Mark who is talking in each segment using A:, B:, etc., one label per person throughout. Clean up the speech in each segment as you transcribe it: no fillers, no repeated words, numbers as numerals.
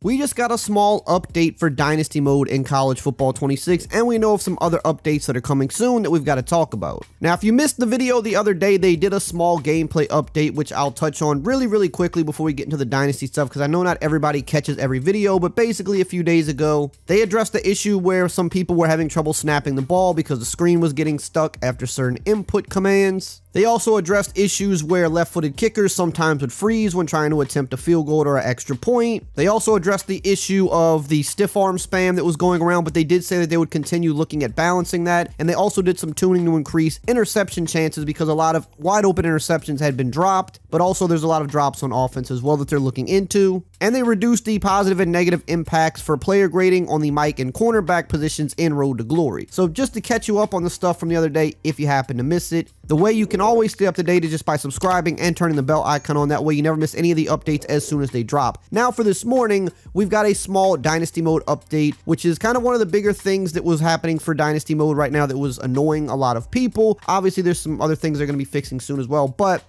A: We just got a small update for Dynasty mode in College Football 26, and we know of some other updates that are coming soon that we've got to talk about. Now, if you missed the video the other day, they did a small gameplay update, which I'll touch on really quickly before we get into the Dynasty stuff, because I know not everybody catches every video, but basically a few days ago, they addressed the issue where some people were having trouble snapping the ball because the screen was getting stuck after certain input commands. They also addressed issues where left-footed kickers sometimes would freeze when trying to attempt a field goal or an extra point. They also addressed the issue of the stiff arm spam that was going around, but they did say that they would continue looking at balancing that, and they also did some tuning to increase interception chances because a lot of wide open interceptions had been dropped, but also there's a lot of drops on offense as well that they're looking into. And they reduced the positive and negative impacts for player grading on the Mike and cornerback positions in Road to Glory. So just to catch you up on the stuff from the other day, if you happen to miss it, the way you can always stay up to date is just by subscribing and turning the bell icon on. That way you never miss any of the updates as soon as they drop. Now for this morning, we've got a small Dynasty mode update, which is kind of one of the bigger things that was happening for Dynasty mode right now that was annoying a lot of people. Obviously, there's some other things they're going to be fixing soon as well, but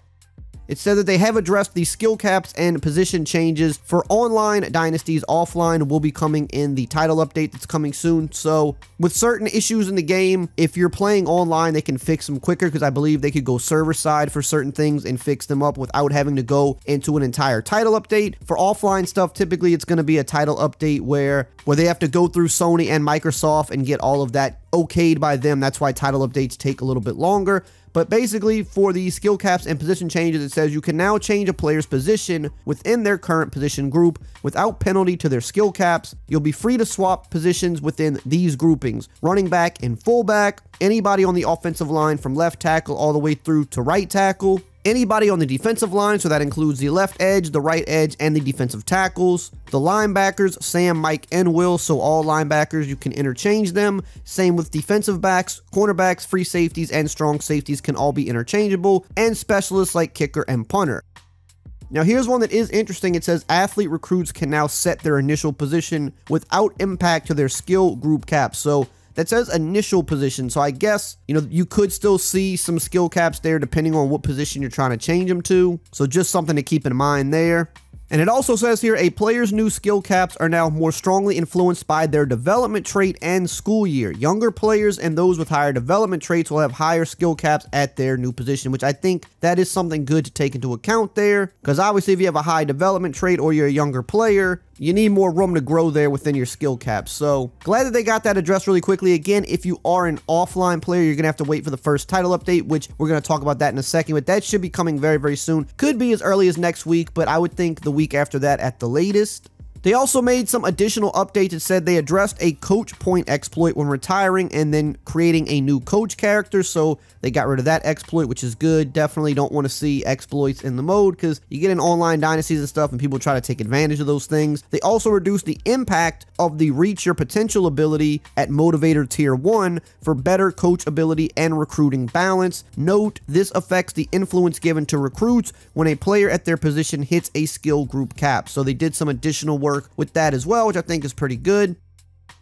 A: it said that they have addressed the skill caps and position changes for online dynasties. Offline will be coming in the title update that's coming soon. So with certain issues in the game, if you're playing online, they can fix them quicker because I believe they could go server side for certain things and fix them up without having to go into an entire title update. For offline stuff, typically it's going to be a title update where they have to go through Sony and Microsoft and get all of that okayed by them. That's why title updates take a little bit longer. But basically, for the skill caps and position changes, it says you can now change a player's position within their current position group without penalty to their skill caps. You'll be free to swap positions within these groupings: running back and fullback, anybody on the offensive line from left tackle all the way through to right tackle, anybody on the defensive line, so that includes the left edge, the right edge, and the defensive tackles. The linebackers, Sam, Mike, and Will, so all linebackers, you can interchange them. Same with defensive backs, cornerbacks, free safeties, and strong safeties can all be interchangeable, and specialists like kicker and punter. Now here's one that is interesting. It says athlete recruits can now set their initial position without impact to their skill group caps. So that says initial position, so I guess, you could still see some skill caps there depending on what position you're trying to change them to. So just something to keep in mind there. And it also says here, a player's new skill caps are now more strongly influenced by their development trait and school year. Younger players and those with higher development traits will have higher skill caps at their new position, which I think that is something good to take into account there. Because obviously if you have a high development trait or you're a younger player, you need more room to grow there within your skill caps. So glad that they got that addressed really quickly. Again, if you are an offline player, you're going to have to wait for the first title update, which we're going to talk about that in a second, but that should be coming very soon. Could be as early as next week, but I would think the week after that at the latest. They also made some additional updates. It said they addressed a coach point exploit when retiring and then creating a new coach character. So they got rid of that exploit, which is good. Definitely don't want to see exploits in the mode because you get in online dynasties and stuff and people try to take advantage of those things. They also reduced the impact of the reach your potential ability at motivator tier 1 for better coach ability and recruiting balance. Note, this affects the influence given to recruits when a player at their position hits a skill group cap. So they did some additional work with that as well, which I think is pretty good.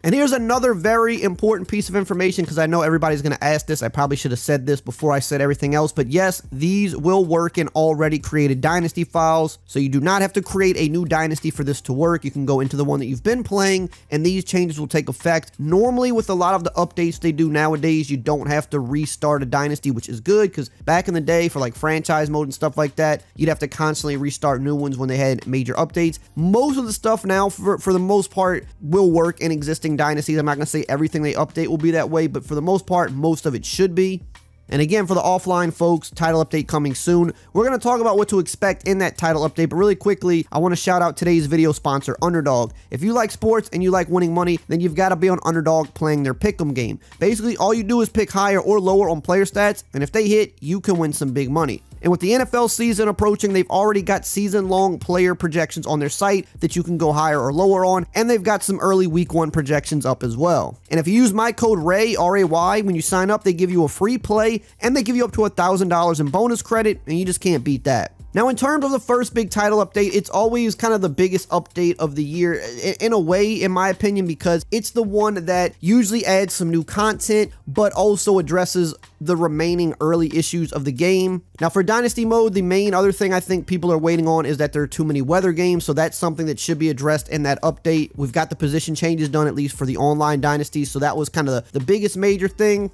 A: And here's another very important piece of information because I know everybody's going to ask this. I probably should have said this before I said everything else, but yes, these will work in already created Dynasty files. So you do not have to create a new Dynasty for this to work. You can go into the one that you've been playing and these changes will take effect. Normally with a lot of the updates they do nowadays, you don't have to restart a Dynasty, which is good because back in the day for like franchise mode and stuff like that, you'd have to constantly restart new ones when they had major updates. Most of the stuff now for the most part will work in existing dynasties. I'm not going to say everything they update will be that way, but for the most part, most of it should be. And again, for the offline folks, title update coming soon. We're going to talk about what to expect in that title update, but really quickly, I want to shout out today's video sponsor, Underdog. If you like sports and you like winning money, then you've got to be on Underdog playing their pick'em game. Basically, all you do is pick higher or lower on player stats, and if they hit, you can win some big money. And with the NFL season approaching, they've already got season-long player projections on their site that you can go higher or lower on, and they've got some early week 1 projections up as well. And if you use my code RAY, R-A-Y, when you sign up, they give you a free play, and they give you up to $1,000 in bonus credit, and you just can't beat that. Now, in terms of the first big title update, it's always kind of the biggest update of the year in a way, in my opinion, because it's the one that usually adds some new content, but also addresses the remaining early issues of the game. Now, for Dynasty mode, the main other thing I think people are waiting on is that there are too many weather games, so that's something that should be addressed in that update. We've got the position changes done, at least for the online Dynasty, so that was kind of the biggest major thing.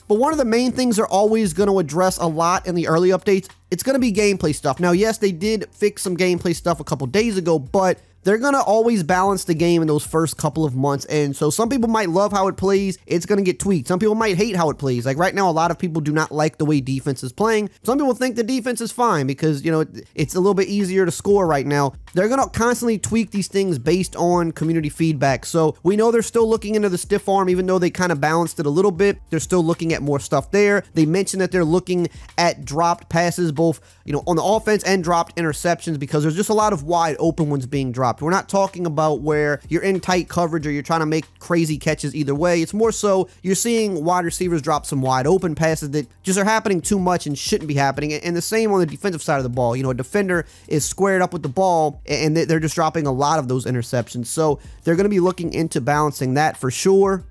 A: But one of the main things they're always going to address a lot in the early updates, it's going to be gameplay stuff. Now, yes, they did fix some gameplay stuff a couple days ago, but they're going to always balance the game in those first couple of months. And so some people might love how it plays. It's going to get tweaked. Some people might hate how it plays. Like right now, a lot of people do not like the way defense is playing. Some people think the defense is fine because, you know, it's a little bit easier to score right now. They're going to constantly tweak these things based on community feedback. So we know they're still looking into the stiff arm, even though they kind of balanced it a little bit. They're still looking at more stuff there. They mentioned that they're looking at dropped passes, both, you know, on the offense and dropped interceptions, because there's just a lot of wide open ones being dropped. We're not talking about where you're in tight coverage or you're trying to make crazy catches either way. It's more so you're seeing wide receivers drop some wide open passes that just are happening too much and shouldn't be happening. And the same on the defensive side of the ball. You know, a defender is squared up with the ball and they're just dropping a lot of those interceptions. So they're going to be looking into balancing that for sure.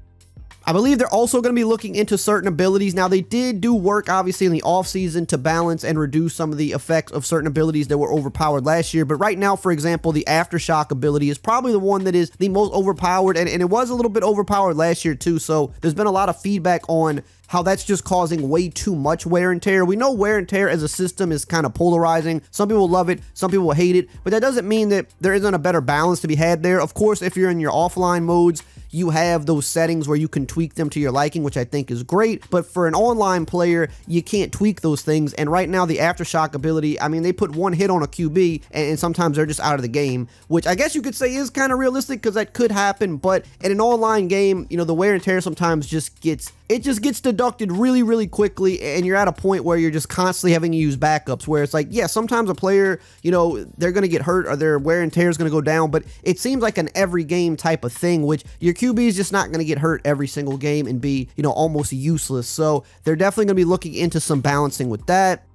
A: I believe they're also going to be looking into certain abilities. Now, they did do work, obviously, in the offseason to balance and reduce some of the effects of certain abilities that were overpowered last year. But right now, for example, the Aftershock ability is probably the one that is the most overpowered, and it was a little bit overpowered last year, too. So there's been a lot of feedback on how that's just causing way too much wear and tear. We know wear and tear as a system is kind of polarizing. Some people love it, some people hate it, but that doesn't mean that there isn't a better balance to be had there. Of course, if you're in your offline modes, you have those settings where you can tweak them to your liking, which I think is great. But for an online player, you can't tweak those things. And right now, the Aftershock ability, I mean, they put one hit on a QB and sometimes they're just out of the game, which I guess you could say is kind of realistic because that could happen. But in an online game, you know, the wear and tear sometimes just gets deducted really, really quickly, and you're at a point where you're just constantly having to use backups, where it's like, yeah, sometimes a player, you know, they're going to get hurt or their wear and tear is going to go down, but it seems like an every game type of thing, which your QB is just not going to get hurt every single game and be, you know, almost useless. So they're definitely going to be looking into some balancing with that.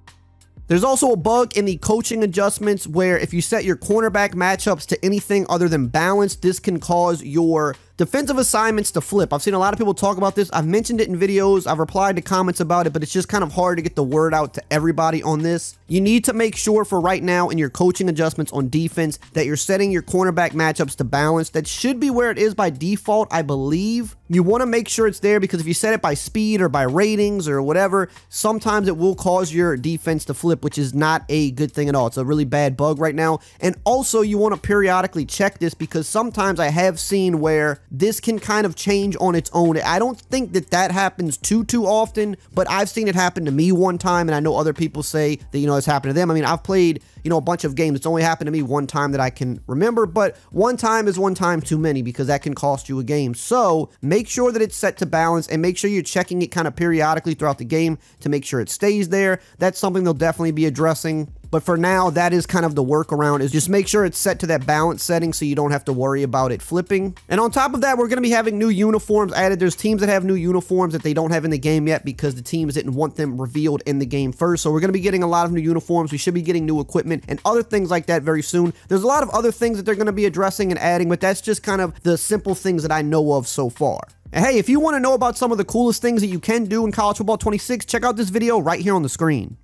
A: There's also a bug in the coaching adjustments where if you set your cornerback matchups to anything other than balanced, this can cause your defensive assignments to flip. I've seen a lot of people talk about this. I've mentioned it in videos. I've replied to comments about it, but it's just kind of hard to get the word out to everybody on this. You need to make sure for right now in your coaching adjustments on defense that you're setting your cornerback matchups to balance. That should be where it is by default, I believe. You want to make sure it's there because if you set it by speed or by ratings or whatever, sometimes it will cause your defense to flip, which is not a good thing at all. It's a really bad bug right now. And also you want to periodically check this because sometimes I have seen where this can kind of change on its own. I don't think that happens too often, but I've seen it happen to me one time, and I know other people say that, you know, it's happened to them. I mean, I've played, you know, a bunch of games. It's only happened to me one time that I can remember, but one time is one time too many because that can cost you a game. So make sure that it's set to balance and make sure you're checking it kind of periodically throughout the game to make sure it stays there. That's something they'll definitely be addressing. But for now, that is kind of the workaround, is just make sure it's set to that balance setting so you don't have to worry about it flipping. And on top of that, we're going to be having new uniforms added. There's teams that have new uniforms that they don't have in the game yet because the teams didn't want them revealed in the game first. So we're going to be getting a lot of new uniforms. We should be getting new equipment and other things like that very soon. There's a lot of other things that they're going to be addressing and adding, but that's just kind of the simple things that I know of so far. And hey, if you want to know about some of the coolest things that you can do in College Football 26, check out this video right here on the screen.